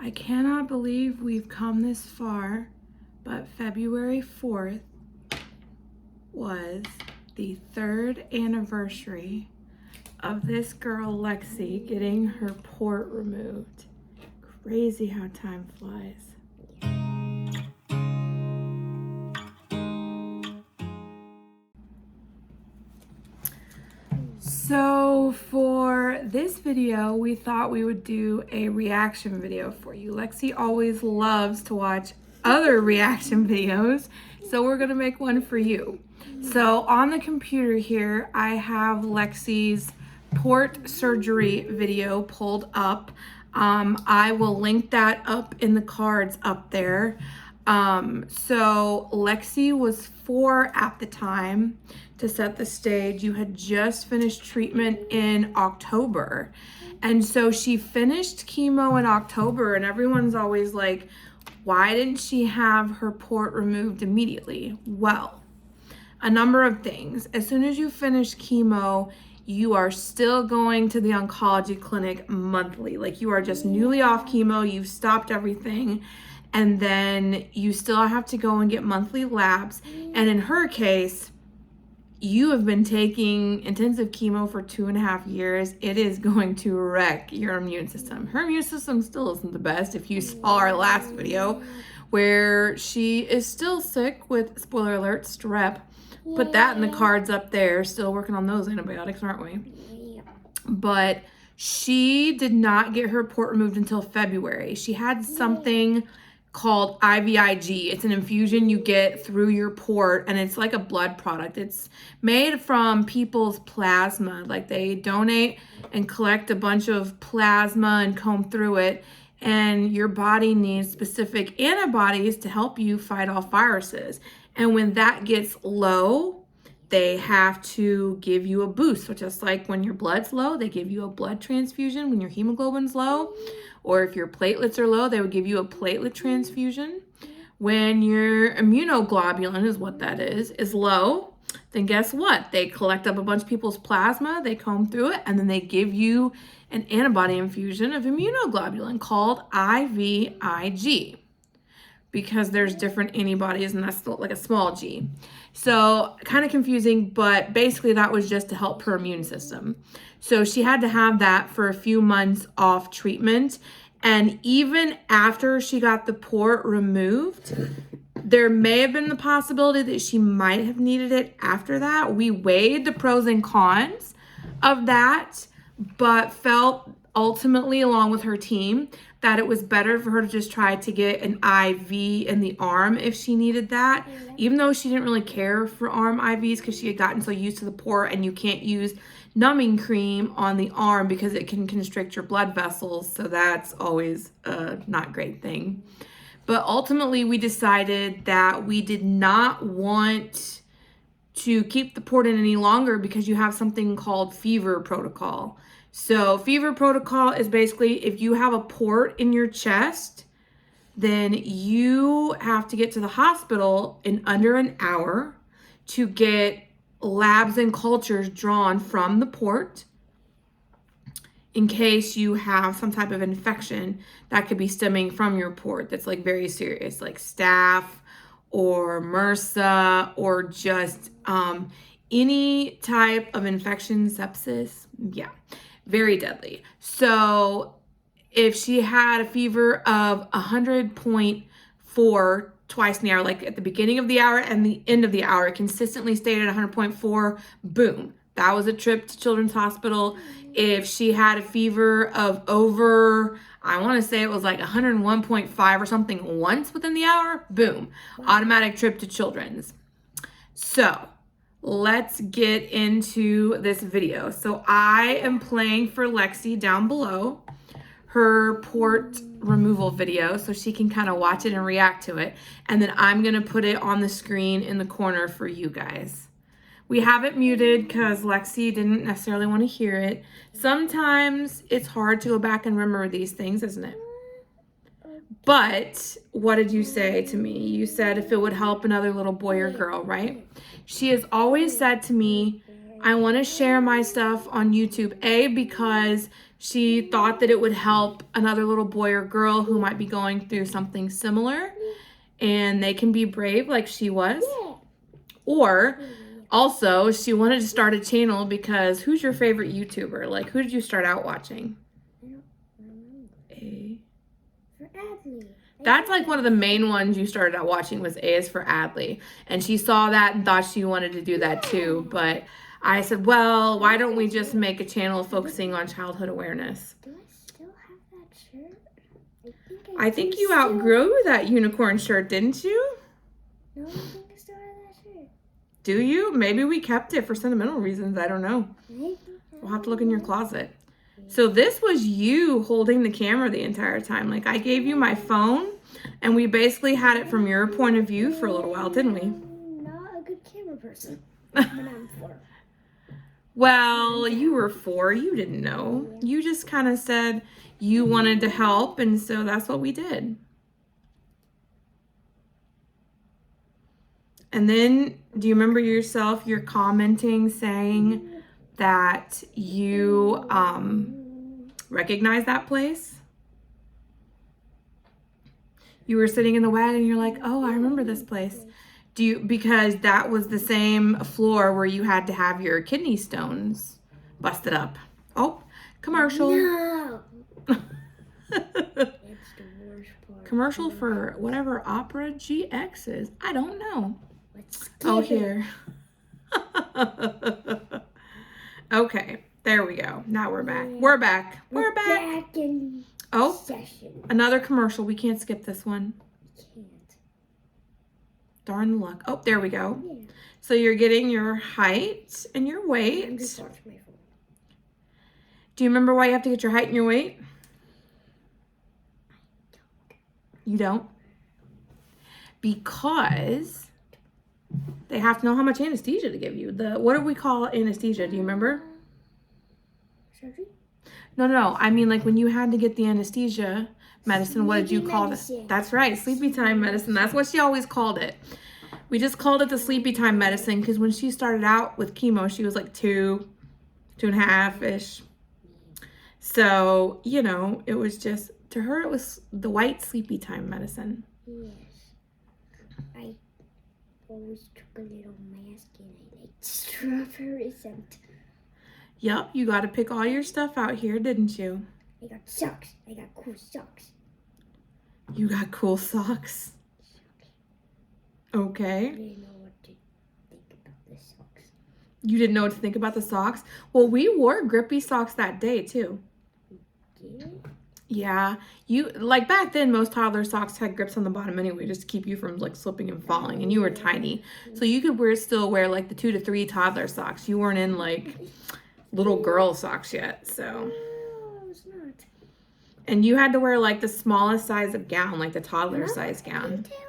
I cannot believe we've come this far, but February 4th was the 3rd anniversary of this girl, Lexi, getting her port removed. Crazy how time flies. So for this video, we thought we would do a reaction video for you. Lexi always loves to watch other reaction videos, so we're gonna make one for you. So on the computer here, I have Lexi's port surgery video pulled up. I will link that up in the cards up there. So Lexi was 4 at the time. To set the stage, you had just finished treatment in October. And so she finished chemo in October, and everyone's always like, why didn't she have her port removed immediately? Well, a number of things. As soon as you finish chemo, you are still going to the oncology clinic monthly. Like, you are just newly off chemo, you've stopped everything, and then you still have to go and get monthly labs. And in her case, you have been taking intensive chemo for 2.5 years. It is going to wreck your immune system. Her immune system still isn't the best. If you saw our last video where she is still sick with, spoiler alert, strep, put that in the cards up there. Still working on those antibiotics, aren't we? But she did not get her port removed until February. She had something called IVIG. It's an infusion you get through your port, and it's like a blood product. It's made from people's plasma. Like, they donate and collect a bunch of plasma and comb through it, and your body needs specific antibodies to help you fight off viruses. And when that gets low, they have to give you a boost. So just like when your blood's low, they give you a blood transfusion when your hemoglobin's low. Or if your platelets are low, they would give you a platelet transfusion. When your immunoglobulin, is what that is low, then guess what? They collect up a bunch of people's plasma, they comb through it, and then they give you an antibody infusion of immunoglobulin called IVIG. Because there's different antibodies, and that's like a small g. So kind of confusing, but basically that was just to help her immune system. So she had to have that for a few months off treatment. And even after she got the port removed, there may have been the possibility that she might have needed it after that. We weighed the pros and cons of that, but felt ultimately, along with her team, that it was better for her to just try to get an IV in the arm if she needed that, even though she didn't really care for arm IVs because she had gotten so used to the port, and you can't use numbing cream on the arm because it can constrict your blood vessels, so that's always a not great thing. But ultimately, we decided that we did not want to keep the port in any longer because you have something called fever protocol. So fever protocol is basically, if you have a port in your chest, then you have to get to the hospital in under an hour to get labs and cultures drawn from the port in case you have some type of infection that could be stemming from your port that's like very serious, like staph or MRSA or just any type of infection, sepsis. Yeah, very deadly. So if she had a fever of 100.4 twice in the hour, like at the beginning of the hour and the end of the hour, consistently stayed at 100.4, boom, that was a trip to Children's Hospital. If she had a fever of over, I want to say it was like 101.5 or something once within the hour, boom, automatic trip to Children's. So let's get into this video. So I am playing for Lexi down below her port removal video so she can kind of watch it and react to it. And then I'm going to put it on the screen in the corner for you guys. We have it muted because Lexi didn't necessarily want to hear it. Sometimes it's hard to go back and remember these things, isn't it? But what did you say to me? You said if it would help another little boy or girl, right? She has always said to me, I want to share my stuff on YouTube, because she thought that it would help another little boy or girl who might be going through something similar, and they can be brave like she was. Or also, she wanted to start a channel because who's your favorite YouTuber? Like, who did you start out watching? I don't remember. For Adley. That's like one of the main ones you started out watching was A is for Adley. And she saw that and thought she wanted to do that too. But I said, well, why don't we just make a channel focusing on childhood awareness? Do I still have that shirt? I think you outgrew that unicorn shirt, didn't you? No, I think I still have that shirt. Do you? Maybe we kept it for sentimental reasons. I don't know. Maybe. We'll have to look in your closet. So this was you holding the camera the entire time. Like, I gave you my phone, and we basically had it from your point of view for a little while, didn't we? I'm not a good camera person when I'm 4. Well, you were 4. You didn't know. You just kind of said you wanted to help, and so that's what we did. And then, do you remember yourself, you're commenting saying that you recognize that place? You were sitting in the wagon, you're like, oh, I remember this place. Because that was the same floor where you had to have your kidney stones busted up. Oh, commercial. No. It's the worst part. Commercial for whatever Opera GX is. I don't know. Let's Oh, skip it. here. Okay, there we go. Now we're back. We're back. We're back. Back in Oh, session. another commercial. We can't skip this one. Can't. Darn luck. Oh, there we go. Yeah. So you're getting your height and your I'm weight. just watching my phone. Do you remember why you have to get your height and your weight? You don't? Because they have to know how much anesthesia to give you. What do we call anesthesia? Do you remember? Surgery? No. I mean, like when you had to get the anesthesia medicine, what did you call it? medicine. That's right, sleepy time medicine. That's what she always called it. We just called it the sleepy time medicine because when she started out with chemo, she was like 2.5-ish. So, it was just, to her, it was the white sleepy time medicine. Yes. I always took a little mask and I like strawberry scent. Yep, you got to pick all your stuff out here, didn't you? I got socks. I got cool socks. You got cool socks. I Okay. didn't know what to think about the socks. You didn't know what to think about the socks? Well, we wore grippy socks that day, too. Did? Yeah, like back then, most toddler socks had grips on the bottom anyway, just to keep you from like slipping and falling. And you were tiny, so you could still wear like the 2 to 3 toddler socks. You weren't in like little girl socks yet, so. No, I was not. And you had to wear like the smallest size of gown, like the toddler size gown. Pigtails?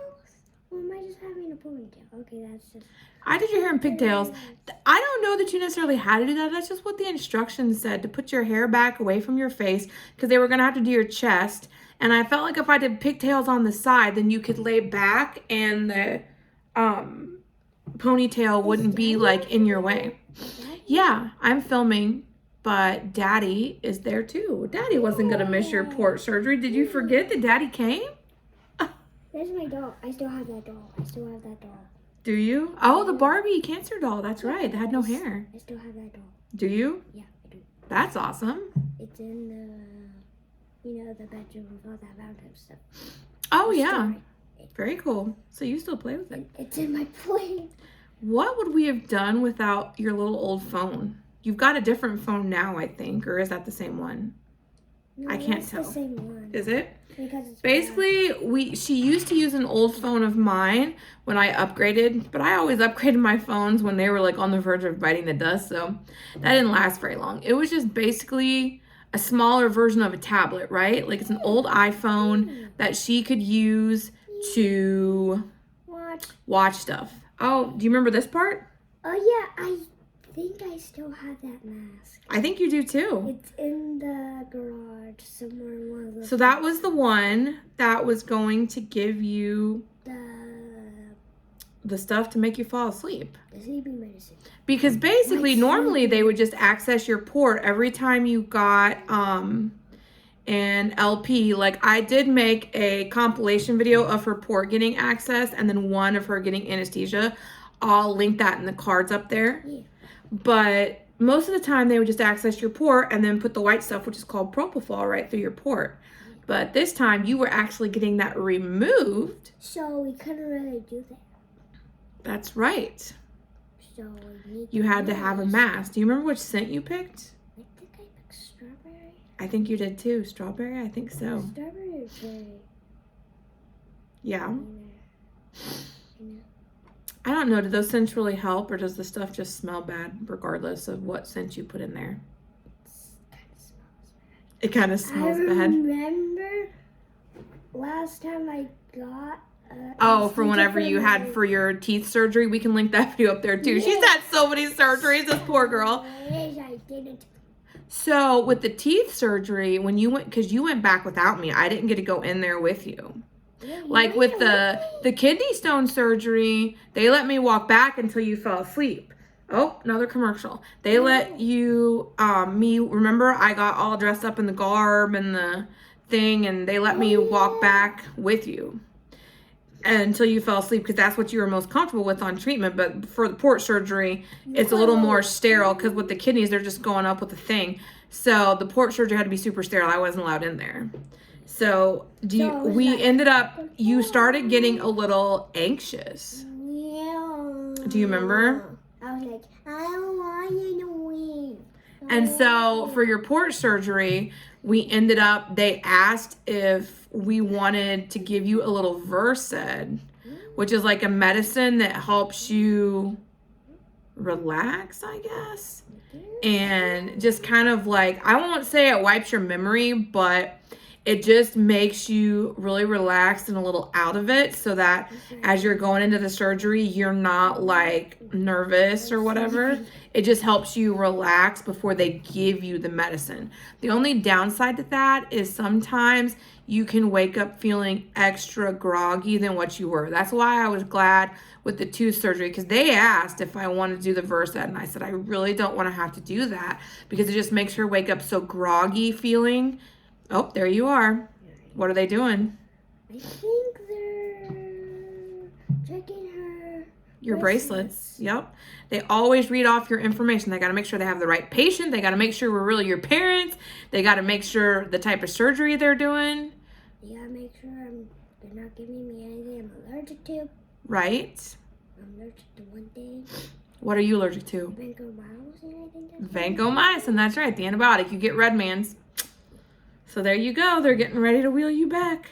Or am I just having a ponytail? Okay, that's just. I did your hair in pigtails. I don't know that you necessarily had to do that. That's just what the instructions said, to put your hair back away from your face because they were going to have to do your chest. And I felt like if I did pigtails on the side, then you could lay back and the ponytail wouldn't be like in your way. Yeah, I'm filming, but Daddy is there too. Daddy wasn't going to miss your port surgery. Did you forget that Daddy came? There's my doll. I still have that doll. Do you? Oh, the Barbie cancer doll. That's right. That had no hair. I still have that doll. Do you? Yeah, I do. That's awesome. It's in the bedroom with all that Valentine stuff. Oh, yeah. Sorry. Very cool. So you still play with it. It's in my plane. What would we have done without your little old phone? You've got a different phone now, I think, or is that the same one? No, I can't that's tell. the same one. Is it? Because it's Basically, she used to use an old phone of mine when I upgraded, but I always upgraded my phones when they were like on the verge of biting the dust, so that didn't last very long. It was just basically a smaller version of a tablet, right? Like it's an old iPhone that she could use to watch stuff. Oh, do you remember this part? Oh yeah, I think I still have that mask. I think you do too. It's in the garage somewhere in one of the. So that was the one that was going to give you the stuff to make you fall asleep. The sleeping medicine. Because basically, normally they would just access your port every time you got an LP. Like, I did make a compilation video of her port getting access and then one of her getting anesthesia. I'll link that in the cards up there. Yeah. But most of the time they would just access your port and then put the white stuff, which is called propofol, right through your port. But this time you were actually getting that removed. So we couldn't really do that. That's right. So we need You had to have a mask. Do you remember which scent you picked? I think I picked strawberry. I think you did too. Strawberry? I think so. Strawberry or cherry? Yeah. You know. I don't know. Do those scents really help, or does the stuff just smell bad regardless of what scent you put in there? It kind of smells bad. I remember last time I got. Oh, for whenever you had for your teeth surgery, we can link that video up there too. She's had so many surgeries, this poor girl. Yes, I didn't. So with the teeth surgery, when you went, because you went back without me, I didn't get to go in there with you. Like with the kidney stone surgery, they let me walk back until you fell asleep. Oh, another commercial. They let you, remember I got all dressed up in the garb and the thing, and they let me walk back with you until you fell asleep, because that's what you were most comfortable with on treatment. But for the port surgery, it's a little more sterile, because with the kidneys, they're just going up with the thing. So the port surgery had to be super sterile. I wasn't allowed in there. So you started getting a little anxious. Yeah. Do you remember? I was like, I don't want you to win. And so for your port surgery, they asked if we wanted to give you a little Versed, which is like a medicine that helps you relax, I guess. And just kind of like, I won't say it wipes your memory, but it just makes you really relaxed and a little out of it, so that as you're going into the surgery, you're not like nervous or whatever. It just helps you relax before they give you the medicine. The only downside to that is sometimes you can wake up feeling extra groggy than what you were. That's why I was glad with the tooth surgery, because they asked if I wanted to do the Versed, and I said I really don't want to have to do that, because it just makes her wake up so groggy feeling. Oh, there you are. What are they doing? I think they're checking your bracelets. Yep. They always read off your information. They got to make sure they have the right patient. They got to make sure we're really your parents. They got to make sure the type of surgery they're doing. They got to make sure they're not giving me anything I'm allergic to. Right. I'm allergic to one thing. What are you allergic to? Vancomycin, I think that's Vancomycin, that's right. The antibiotic. You get red man's. So there you go. They're getting ready to wheel you back.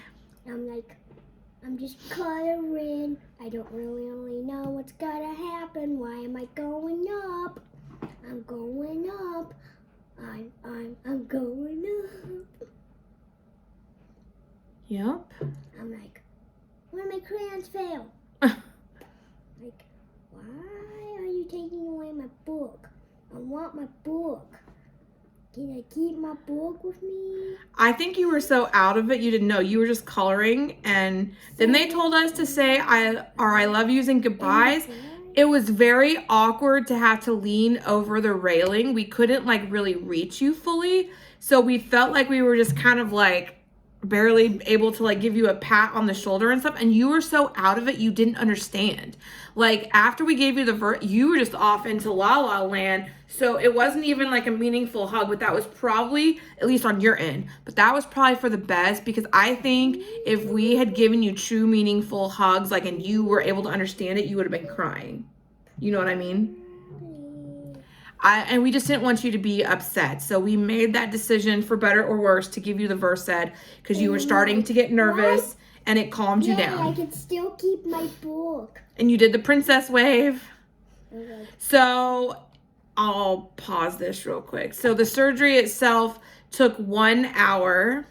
I'm just coloring. I don't really know what's gonna happen. Why am I going up? I'm going up. I'm going up. Yep. I'm like, where my crayons fail? Like, why are you taking away my book? I want my book. Can I keep my book with me? I think you were so out of it, you didn't know. You were just coloring, and then they told us to say I love yous and goodbyes. It was very awkward to have to lean over the railing. We couldn't like really reach you fully. So we felt like we were just kind of like barely able to like give you a pat on the shoulder and stuff, and you were so out of it you didn't understand. Like after we gave you the you were just off into la la land, so it wasn't even like a meaningful hug. But that was probably, at least on your end, but that was probably for the best, because I think if we had given you true meaningful hugs, like, and you were able to understand it, you would have been crying. You know what I mean? And we just didn't want you to be upset. So we made that decision, for better or worse, to give you the Versed, because you were starting to get nervous, and it calmed you down. I can still keep my book. And you did the princess wave. Okay. So I'll pause this real quick. So the surgery itself took 1 hour,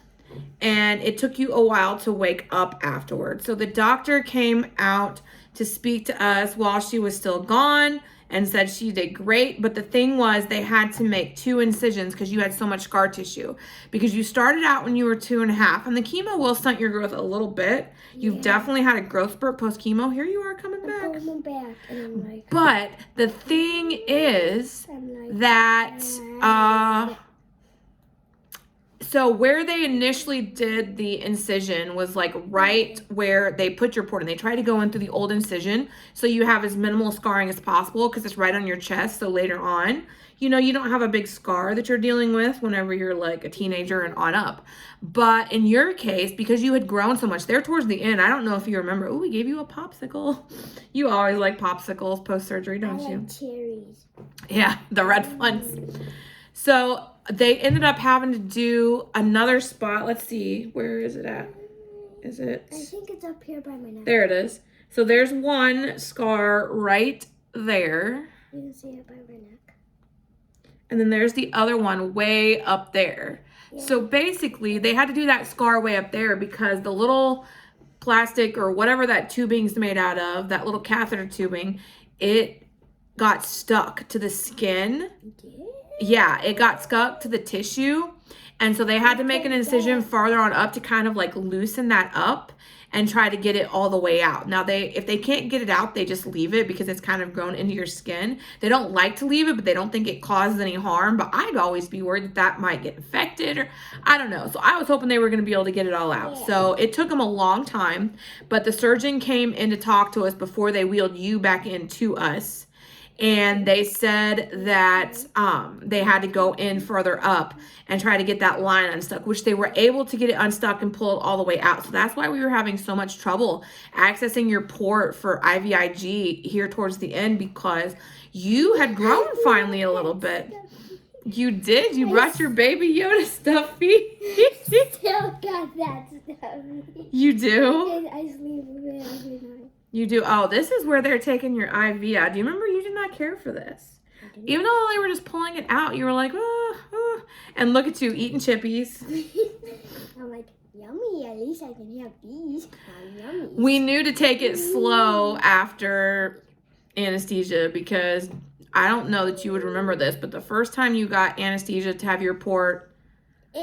and it took you a while to wake up afterwards. So the doctor came out to speak to us while she was still gone, and said she did great. But the thing was, they had to make 2 incisions because you had so much scar tissue. Because you started out when you were 2.5, and the chemo will stunt your growth a little bit. You've definitely had a growth spurt post chemo. Here you are coming back. I'm coming back, and I'm like. But the thing is that so where they initially did the incision was like right where they put your port in. They try to go in through the old incision so you have as minimal scarring as possible because it's right on your chest. So later on, you know, you don't have a big scar that you're dealing with whenever you're like a teenager and on up. But in your case, because you had grown so much there towards the end, I don't know if you remember. Oh, we gave you a popsicle. You always like popsicles post-surgery, don't you? I like cherries. Yeah, the red ones. So they ended up having to do another spot. Let's see. Where is it at? Is it? I think it's up here by my neck. There it is. So there's one scar right there. You can see it by my neck. And then there's the other one way up there. Yeah. So basically, they had to do that scar way up there because the little plastic or whatever that tubing's made out of, that little catheter tubing, it got stuck to the skin. Yeah, it got stuck to the tissue. And so they had to make an incision farther on up to kind of like loosen that up and try to get it all the way out. Now, if they can't get it out, they just leave it because it's kind of grown into your skin. They don't like to leave it, but they don't think it causes any harm. But I'd always be worried that might get infected or I don't know. So I was hoping they were going to be able to get it all out. So it took them a long time, but the surgeon came in to talk to us before they wheeled you back in to us. And they said that they had to go in further up and try to get that line unstuck, which they were able to get it unstuck and pull it all the way out. So that's why we were having so much trouble accessing your port for IVIG here towards the end because you had grown finally a little bit. You did? You brought your baby Yoda stuffy? Still got that stuffy. You do? I sleep with it every night. You do? Oh, this is where they're taking your IV out. Do you remember you did not care for this? Even though they were just pulling it out, you were like, and look at you eating chippies. I'm like, yummy, at least I can have these. Yummy. We knew to take it slow after anesthesia because I don't know that you would remember this, but the first time you got anesthesia to have your port,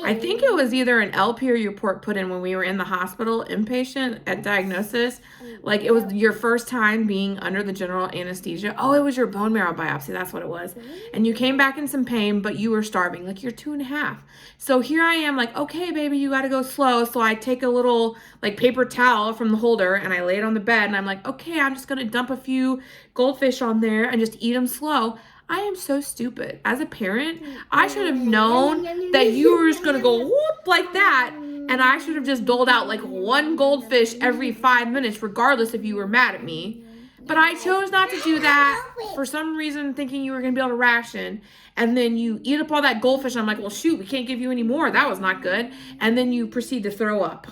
I think it was either an LP or your port put in when we were in the hospital, inpatient at diagnosis. Like it was your first time being under the general anesthesia. Oh, it was your bone marrow biopsy. That's what it was. And you came back in some pain, but you were starving. Like you're 2.5. So here I am like, okay, baby, you got to go slow. So I take a little like paper towel from the holder and I lay it on the bed and I'm like, okay, I'm just going to dump a few goldfish on there and just eat them slow. I am so stupid. As a parent, I should have known that you were just going to go whoop like that. And I should have just doled out like one goldfish every 5 minutes, regardless if you were mad at me. But I chose not to do that for some reason, thinking you were going to be able to ration. And then you eat up all that goldfish. And I'm like, well, shoot, we can't give you any more. That was not good. And then you proceed to throw up.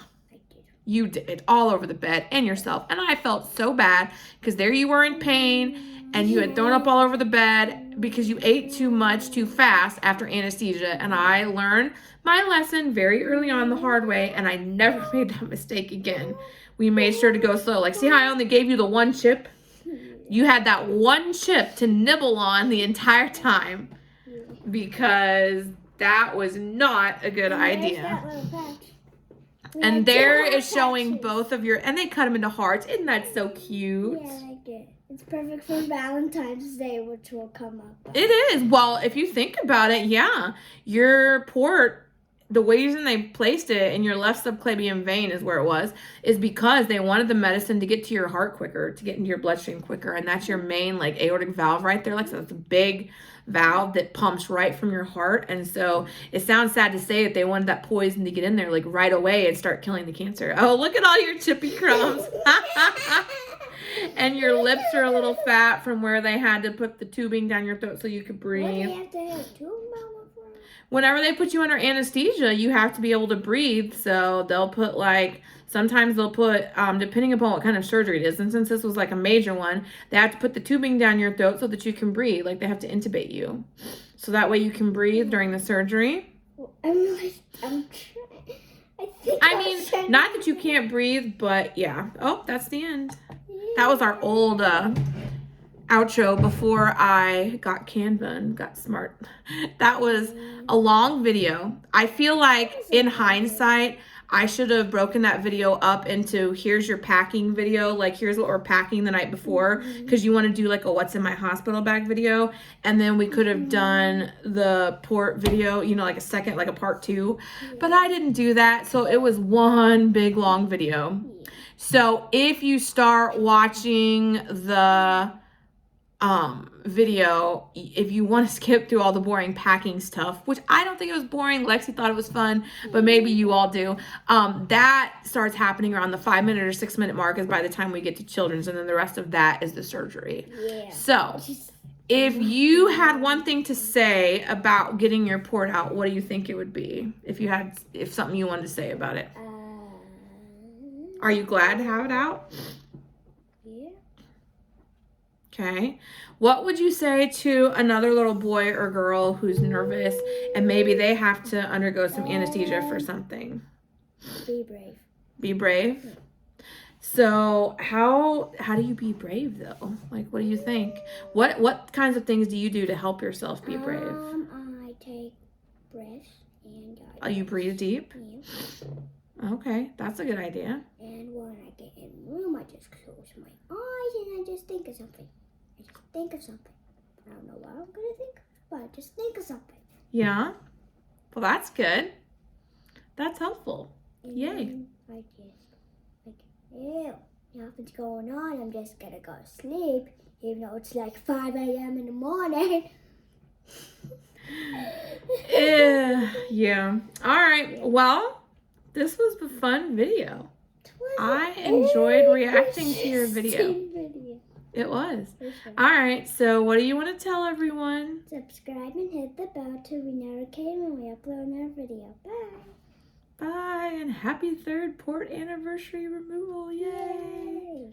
You did all over the bed and yourself. And I felt so bad because there you were in pain. And you had thrown up all over the bed because you ate too much too fast after anesthesia. And I learned my lesson very early on the hard way, and I never made that mistake again. We made sure to go slow. Like, see how I only gave you the one chip? You had that one chip to nibble on the entire time because that was not a good idea. And there is showing both of your, and they cut them into hearts. Isn't that so cute? Yeah, I like it. It's perfect for Valentine's Day, which will come up. It is. Well, if you think about it, yeah. Your port, the reason they placed it in your left subclavian vein is where it was, is because they wanted the medicine to get to your heart quicker, to get into your bloodstream quicker. And that's your main, like, aortic valve right there. Like, so that's a big valve that pumps right from your heart. And so it sounds sad to say that they wanted that poison to get in there, like, right away and start killing the cancer. Oh, look at all your chippy crumbs. And your lips are a little fat from where they had to put the tubing down your throat so you could breathe. What do you have to have tube, Mama, for? Whenever they put you under anesthesia, you have to be able to breathe. So they'll put sometimes they'll put, depending upon what kind of surgery it is, and since this was like a major one, they have to put the tubing down your throat so that you can breathe. Like they have to intubate you. So that way you can breathe during the surgery. I'm trying. I mean, not that you can't breathe, but yeah. Oh, that's the end. That was our old outro before I got Canva and got smart. That was a long video. I feel like in hindsight, I should have broken that video up into here's your packing video, like here's what we're packing the night before, because you want to do like a what's in my hospital bag video, and then we could have done the port video, you know, like a second, like a part 2, but I didn't do that, so it was one big long video. So if you start watching the video, if you want to skip through all the boring packing stuff, which I don't think it was boring, Lexi thought it was fun, but maybe you all do, that starts happening around the 5-minute or 6-minute mark is by the time we get to children's, and then the rest of that is the surgery. So if you had one thing to say about getting your port out, what do you think it would be? If something you wanted to say about it. Are you glad to have it out? Yeah. Okay. What would you say to another little boy or girl who's nervous and maybe they have to undergo some anesthesia for something? Be brave. Be brave? So how do you be brave though? Like, what do you think? What kinds of things do you do to help yourself be brave? I take breaths and You breathe deep? Yeah. Okay, that's a good idea. And when I get in the room, I just close my eyes and I just think of something. I just think of something. I don't know what I'm gonna think of, but I just think of something. Yeah? Well, that's good. That's helpful. And Yay. then I just like, ew, nothing's going on. I'm just gonna go to sleep, even though it's like 5 a.m. in the morning. Yeah. All right. Well, this was a fun video. I enjoyed reacting to your video. It was. All right. So what do you want to tell everyone? Subscribe and hit the bell to be notified when we upload our video. Bye. Bye, and happy 3rd port anniversary removal. Yay.